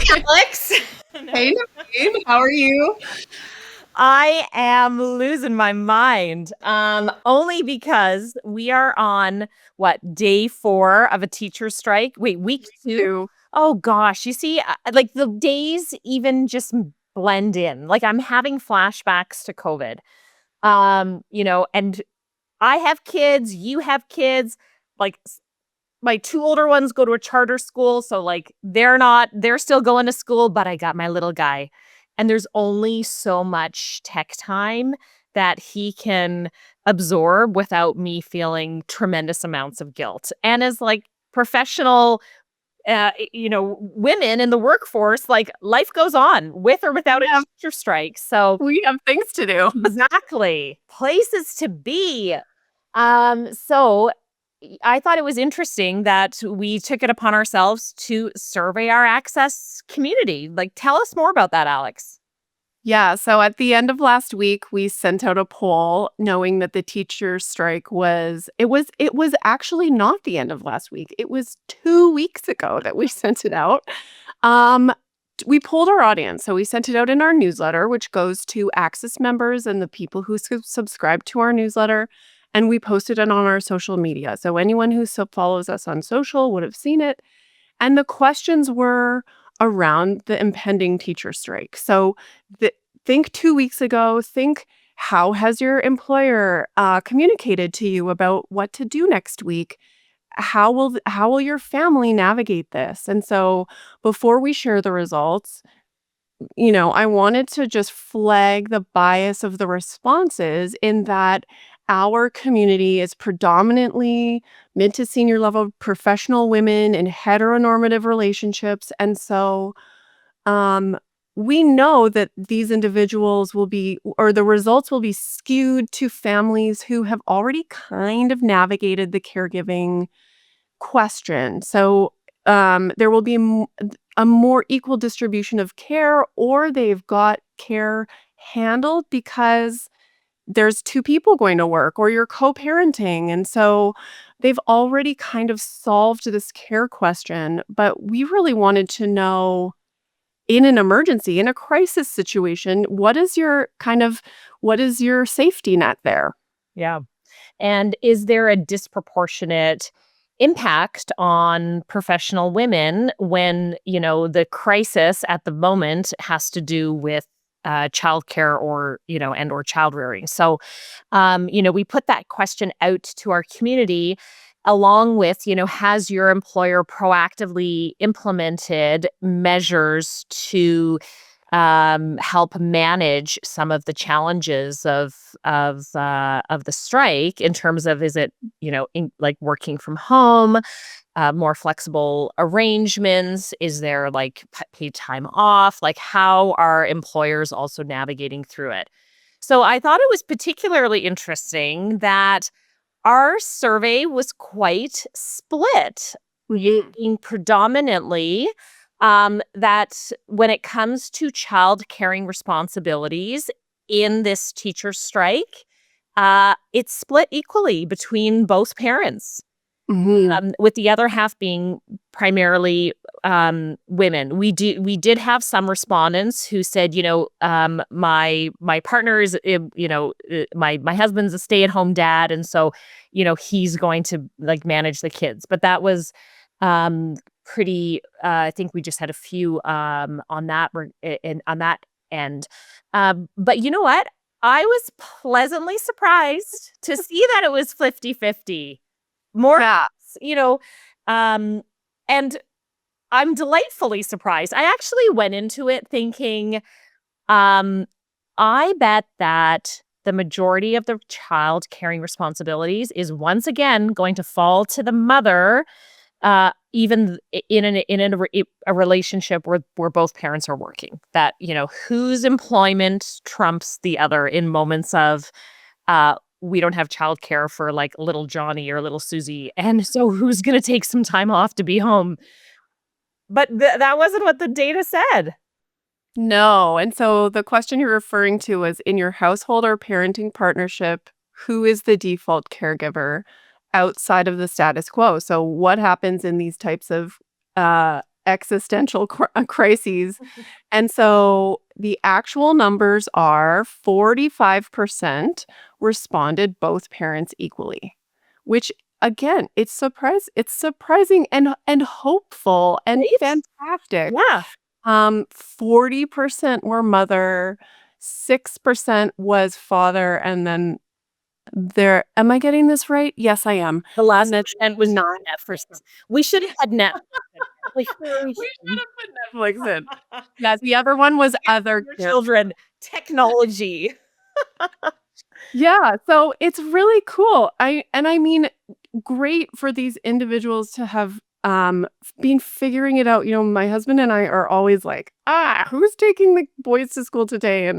Alex. No. Hey, Nuvyn, how are you? I am losing my mind. Only because we are on day 4 of a teacher strike. Wait, week 2? Too. Oh gosh, you see, like the days even just blend in. Like I'm having flashbacks to COVID. And I have kids, you have kids, like my 2 older ones go to a charter school, so, like, they're still going to school, but I got my little guy, and there's only so much tech time that he can absorb without me feeling tremendous amounts of guilt, and as, like, professional, women in the workforce, like, life goes on with or without We a have teacher strike, so we have things to do. exactly. Places to be. So I thought it was interesting that we took it upon ourselves to survey our access community. Like, tell us more about that, Alex. Yeah, so at the end of last week, we sent out a poll knowing that the teacher strike was actually not the end of last week. It was 2 weeks ago that we sent it out. Um, we polled our audience, so we sent it out in our newsletter, which goes to Access members and the people who subscribe to our newsletter, and we posted it on our social media. So anyone who follows us on social would have seen it. And the questions were around the impending teacher strike. So the, think 2 weeks ago, think how has your employer communicated to you about what to do next week? How will your family navigate this? And so before we share the results, I wanted to just flag the bias of the responses in that our community is predominantly mid to senior level professional women in heteronormative relationships. And so um, we know that these individuals will be, or the results will be skewed to families who have already kind of navigated the caregiving question. So there will be a more equal distribution of care, or they've got care handled because there's 2 people going to work, or you're co-parenting. And so they've already kind of solved this care question. But we really wanted to know, in an emergency, in a crisis situation, what is your safety net there? Yeah. And is there a disproportionate impact on professional women when, the crisis at the moment has to do with childcare or, and or child rearing? So, we put that question out to our community along with, has your employer proactively implemented measures to help manage some of the challenges of the strike in terms of is it like working from home, more flexible arrangements, is there like paid time off, like how are employers also navigating through it? So I thought it was particularly interesting that our survey was quite split, being predominantly that when it comes to child caring responsibilities in this teacher strike, it's split equally between both parents, Mhm. with the other half being primarily women. We did have some respondents who said, my partner is, my husband's a stay at home dad, and so, he's going to like manage the kids. But that was um, pretty. I think we just had a few on that on that end. But you know what? I was pleasantly surprised to see that it was 50-50. More, Yeah. you know, um, and I'm delightfully surprised. I actually went into it thinking, um, I bet that the majority of the child caring responsibilities is once again going to fall to the mother, even in a relationship where both parents are working. That whose employment trumps the other in moments of we don't have childcare for like little Johnny or little Susie. And so who's going to take some time off to be home? But that wasn't what the data said. No. And so the question you're referring to is, in your household or parenting partnership, who is the default caregiver outside of the status quo? So what happens in these types of existential crises. And so the actual numbers are 45% responded both parents equally, which again, it's surprising and hopeful and Right? fantastic. Yeah. 40% were mother, 6% was father, and then there am I getting this right? Yes, I am. The And last then percent was 9 Netflix. We should have had Netflix. Like, very we should soon. have put Netflix in. Yeah, the other one was other Your kids. children, technology. Yeah, so it's really cool. I mean, great for these individuals to have been figuring it out. My husband and I are always like, who's taking the boys to school today?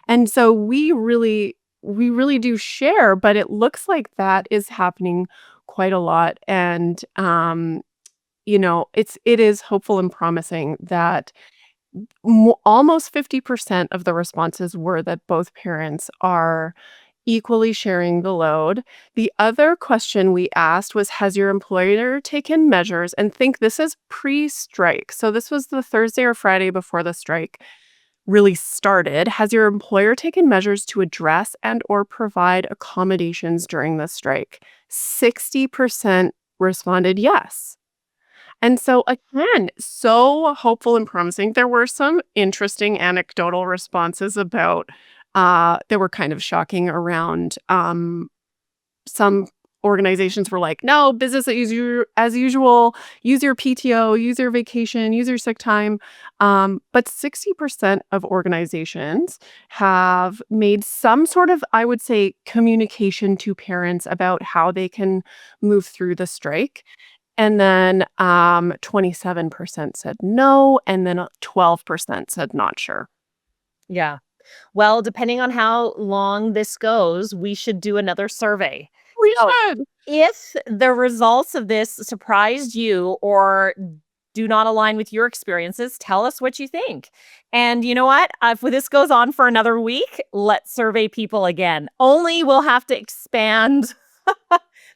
And so we really do share, but it looks like that is happening quite a lot. And it is hopeful and promising that almost 50% of the responses were that both parents are equally sharing the load. The other question we asked was, has your employer taken measures? And think this is pre-strike. So this was the Thursday or Friday before the strike really started. Has your employer taken measures to address and or provide accommodations during the strike? 60% responded yes. And so again, so hopeful and promising. There were some interesting anecdotal responses about they were kind of shocking around some organizations were like, no, business as usual, use your PTO, use your vacation, use your sick time. But 60% of organizations have made some sort of, I would say, communication to parents about how they can move through the strike. And then 27% said no, and then 12% said not sure. Yeah. Well, depending on how long this goes, we should do another survey. We So, should. if the results of this surprised you or do not align with your experiences, tell us what you think. And you know what? If this goes on for another week, let's survey people again. Only we'll have to expand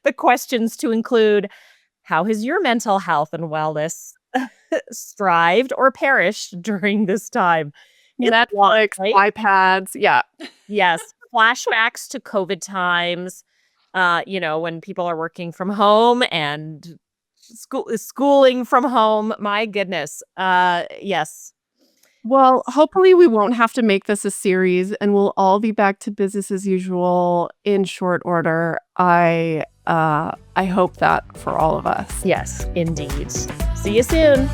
the questions to include how has your mental health and wellness strived or perished during this time? It's long, Netflix, right? iPads, yeah. Yes, flashbacks to COVID times, when people are working from home and schooling from home. My goodness. Yes. Well, hopefully we won't have to make this a series and we'll all be back to business as usual in short order. I hope that for all of us. Yes, indeed. See you soon.